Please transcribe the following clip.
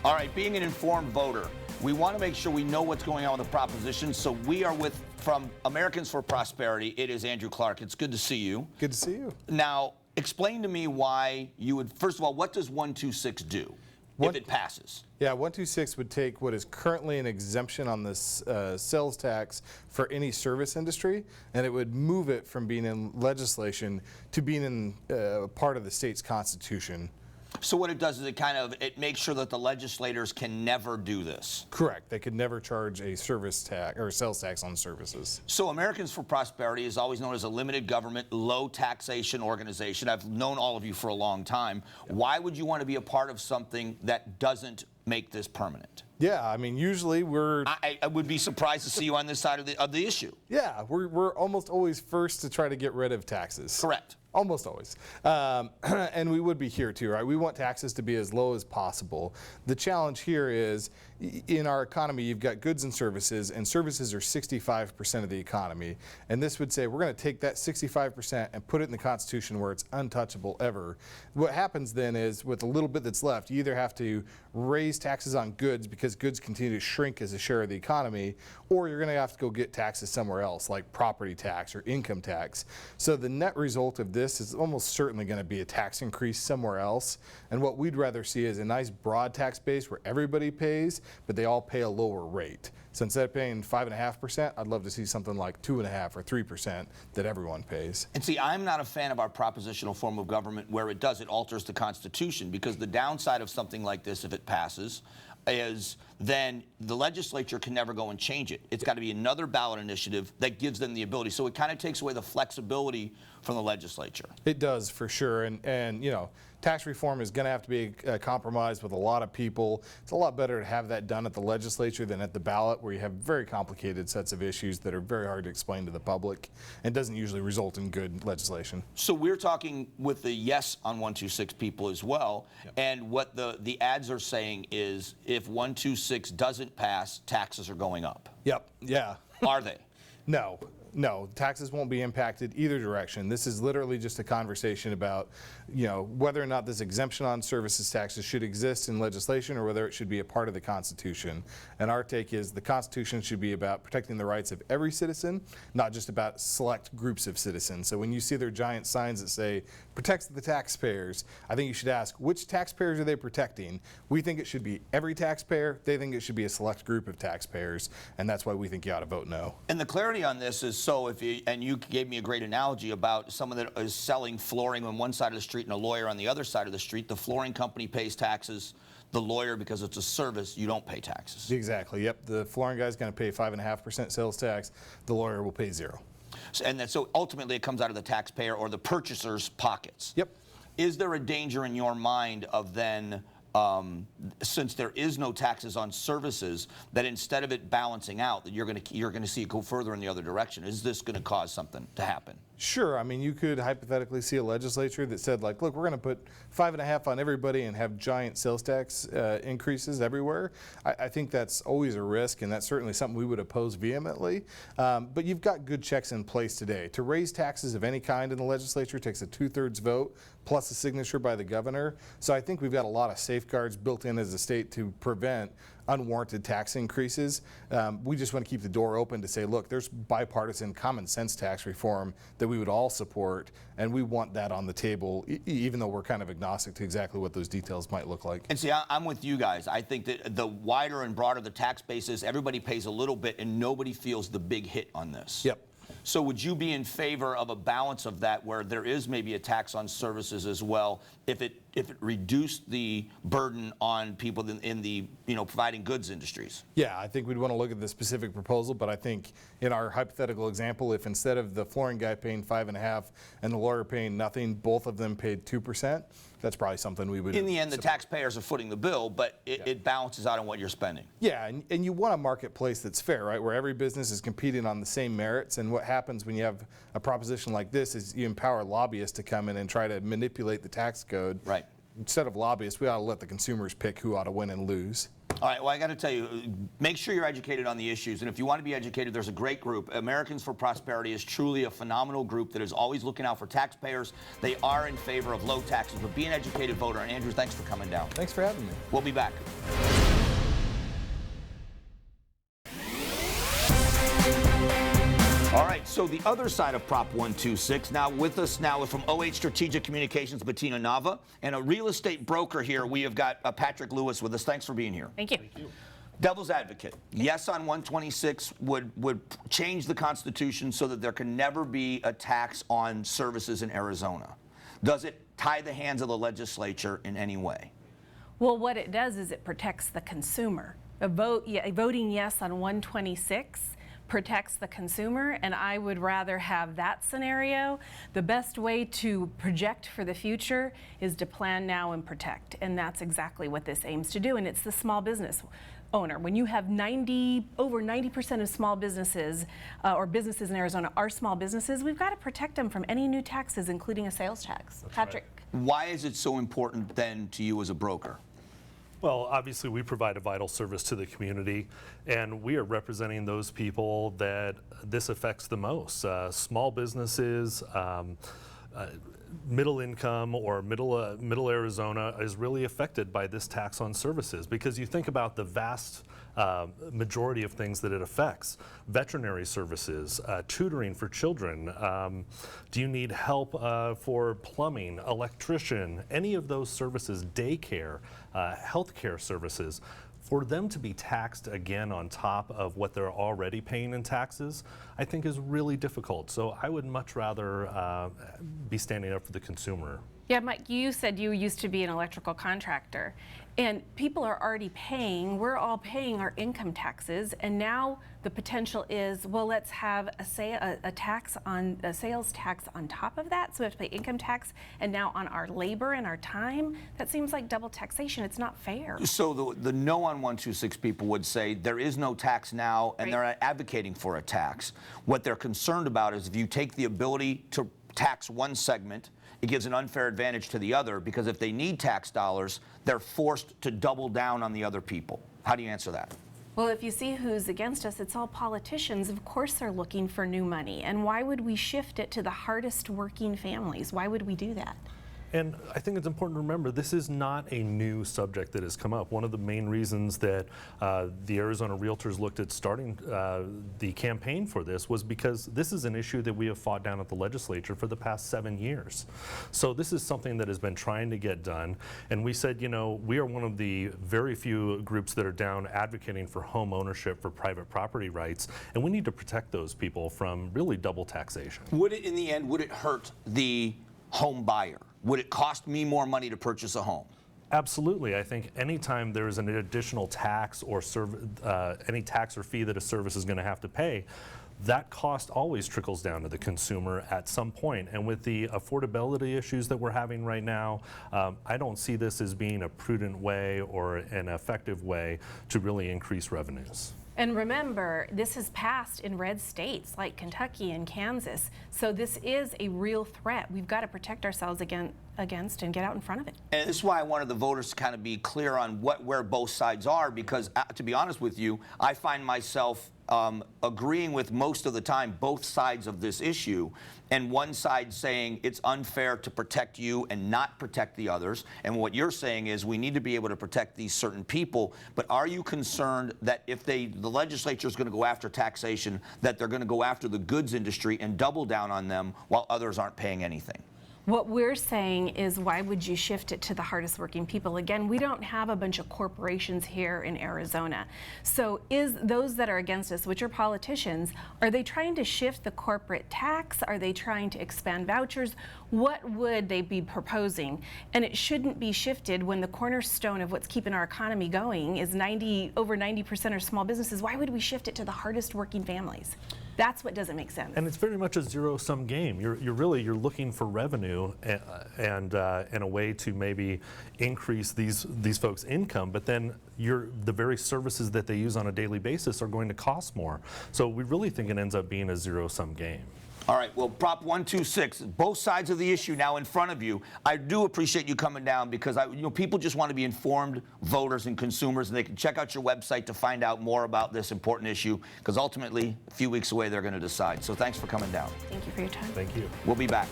All right, being an informed voter, we want to make sure we know what's going on with the proposition. So we are from Americans for Prosperity. It is Andrew Clark. It's good to see you. Good to see you. Now, explain to me why you would, first of all, what does 126 do if it passes? Yeah, 126 would take what is currently an exemption on this sales tax for any service industry, and it would move it from being in legislation to being in part of the state's constitution. So what it does is it makes sure that the legislators can never do this. Correct. They could never charge a service tax or a sales tax on services. So Americans for Prosperity is always known as a limited government, low taxation organization. I've known all of you for a long time. Yep. Why would you want to be a part of something that doesn't make this permanent? Yeah, I mean, usually I would be surprised to see you on this side of the issue. Yeah, we're almost always first to try to get rid of taxes. Correct. Almost always. And we would be here too, right? We want taxes to be as low as possible. The challenge here is, in our economy, you've got goods and services are 65% of the economy. And this would say we're going to take that 65% and put it in the Constitution where it's untouchable ever. What happens then is, with a little bit that's left, you either have to raise taxes on goods because goods continue to shrink as a share of the economy, or you're going to have to go get taxes somewhere else, like property tax or income tax. So the net result of this is almost certainly going to be a tax increase somewhere else. And what we'd rather see is a nice broad tax base where everybody pays, but they all pay a lower rate. So instead of paying 5.5%, I'd love to see something like 2.5% or 3% that everyone pays. And see, I'm not a fan of our propositional form of government where it alters the Constitution, because the downside of something like this, if it passes, is then the legislature can never go and change it. It's got to be another ballot initiative that gives them the ability. So it kind of takes away the flexibility from the legislature. It does, for sure. And you know, tax reform is going to have to be a compromise with a lot of people. It's a lot better to have that done at the legislature than at the ballot, where you have very complicated sets of issues that are very hard to explain to the public and doesn't usually result in good legislation. So we're talking with the yes on 126 people as well. Yep. And what the ads are saying is, if 126 doesn't pass, taxes are going up. Yep. Yeah. Are they? No, taxes won't be impacted either direction. This is literally just a conversation about, you know, whether or not this exemption on services taxes should exist in legislation or whether it should be a part of the Constitution. And our take is the Constitution should be about protecting the rights of every citizen, not just about select groups of citizens. So when you see their giant signs that say, protects the taxpayers, I think you should ask, which taxpayers are they protecting? We think it should be every taxpayer. They think it should be a select group of taxpayers. And that's why we think you ought to vote no. And the clarity on this is, so you gave me a great analogy about someone that is selling flooring on one side of the street and a lawyer on the other side of the street. The flooring company pays taxes. The lawyer, because it's a service, you don't pay taxes. Exactly. Yep. The flooring guy's going to pay 5.5% sales tax. The lawyer will pay 0. So ultimately it comes out of the taxpayer or the purchaser's pockets. Yep. Is there a danger in your mind of then, since there is no taxes on services, that instead of it balancing out, that you're going to see it go further in the other direction? Is this going to cause something to happen? Sure. I mean, you could hypothetically see a legislature that said, like, look, we're going to put 5.5 on everybody and have giant sales tax increases everywhere. I think that's always a risk, and that's certainly something we would oppose vehemently. But you've got good checks in place today. To raise taxes of any kind in the legislature takes a 2/3 vote plus a signature by the governor. So I think we've got a lot of safeguards built in as a state to prevent unwarranted tax increases. We just want to keep the door open to say, look, there's bipartisan common sense tax reform that we would all support, and we want that on the table, even though we're kind of agnostic to exactly what those details might look like. And see, I'm with you guys. I think that the wider and broader the tax base is, everybody pays a little bit and nobody feels the big hit on this. Yep. So would you be in favor of a balance of that, where there is maybe a tax on services as well, if it reduced the burden on people in the providing goods industries? Yeah, I think we'd want to look at the specific proposal, but I think in our hypothetical example, if instead of the flooring guy paying 5.5 and the lawyer paying nothing, both of them paid 2%, that's probably something we would. In the end, the taxpayers are footing the bill, but it balances out on what you're spending. Yeah, and you want a marketplace that's fair, right, where every business is competing on the same merits. And what happens when you have a proposition like this is you empower lobbyists to come in and try to manipulate the tax code. Right. instead of lobbyists, we ought to let the consumers pick who ought to win and lose. All right, well, I got to tell you, make sure you're educated on the issues. And if you want to be educated, there's a great group. Americans for Prosperity is truly a phenomenal group that is always looking out for taxpayers. They are in favor of low taxes, but be an educated voter. And Andrew, thanks for coming down. Thanks for having me. We'll be back. All right, so the other side of Prop 126, now with us now from OH Strategic Communications, Bettina Nava, and a real estate broker here. We have got Patrick Lewis with us. Thanks for being here. Thank you. Devil's advocate, yes on 126 would change the Constitution so that there can never be a tax on services in Arizona. Does it tie the hands of the legislature in any way? Well, what it does is it protects the consumer. Voting yes on 126 protects the consumer, and I would rather have that scenario. The best way to project for the future is to plan now and protect, and that's exactly what this aims to do, and it's the small business owner. When you have over 90% of small businesses or businesses in Arizona are small businesses, we've got to protect them from any new taxes, including a sales tax. That's Patrick. right. Why is it so important then to you as a broker? Well, obviously, we provide a vital service to the community, and we are representing those people that this affects the most. Small businesses, middle income or middle Arizona is really affected by this tax on services, because you think about the vast majority of things that it affects. Veterinary services, tutoring for children, do you need help for plumbing, electrician, any of those services, daycare, healthcare services. For them to be taxed again on top of what they're already paying in taxes, I think is really difficult. So I would much rather be standing up for the consumer. Yeah, Mike, you said you used to be an electrical contractor, and people are already paying, we're all paying our income taxes, and now the potential is, well, let's have a sales tax on top of that, so we have to pay income tax, and now on our labor and our time. That seems like double taxation. It's not fair. So the no on 126 people would say there is no tax now, and Right. they're not advocating for a tax. What they're concerned about is if you take the ability to tax one segment, it gives an unfair advantage to the other, because if they need tax dollars, they're forced to double down on the other people. How do you answer that? Well, if you see who's against us, it's all politicians. Of course they're looking for new money. And why would we shift it to the hardest working families? Why would we do that? And I think it's important to remember, this is not a new subject that has come up. One of the main reasons that the Arizona Realtors looked at starting the campaign for this was because this is an issue that we have fought down at the legislature for the past 7 years. So this is something that has been trying to get done. And we said, you know, we are one of the very few groups that are down advocating for home ownership, for private property rights, and we need to protect those people from really double taxation. Would it, in the end, would it hurt the home buyer? Would it cost me more money to purchase a home? Absolutely. I think anytime there is an additional tax or any tax or fee that a service is going to have to pay, that cost always trickles down to the consumer at some point. And with the affordability issues that we're having right now, I don't see this as being a prudent way or an effective way to really increase revenues. And remember, this has passed in red states like Kentucky and Kansas. So this is a real threat. We've got to protect ourselves against and get out in front of it. And this is why I wanted the voters to kind of be clear on where both sides are, because to be honest with you, I find myself agreeing with most of the time both sides of this issue, and one side saying it's unfair to protect you and not protect the others, and what you're saying is we need to be able to protect these certain people. But are you concerned that if the legislature is going to go after taxation, that they're going to go after the goods industry and double down on them while others aren't paying anything? What we're saying is, why would you shift it to the hardest working people? Again, we don't have a bunch of corporations here in Arizona. So those that are against us, which are politicians, are they trying to shift the corporate tax? Are they trying to expand vouchers? What would they be proposing? And it shouldn't be shifted when the cornerstone of what's keeping our economy going is over 90% are small businesses. Why would we shift it to the hardest working families? That's what doesn't make sense. And it's very much a zero-sum game. You're looking for revenue and a way to maybe increase these folks' income, but then the very services that they use on a daily basis are going to cost more. So we really think it ends up being a zero-sum game. All right, well, Prop 126, both sides of the issue now in front of you. I do appreciate you coming down because people just want to be informed voters and consumers, and they can check out your website to find out more about this important issue because ultimately, a few weeks away, they're going to decide. So thanks for coming down. Thank you for your time. Thank you. We'll be back.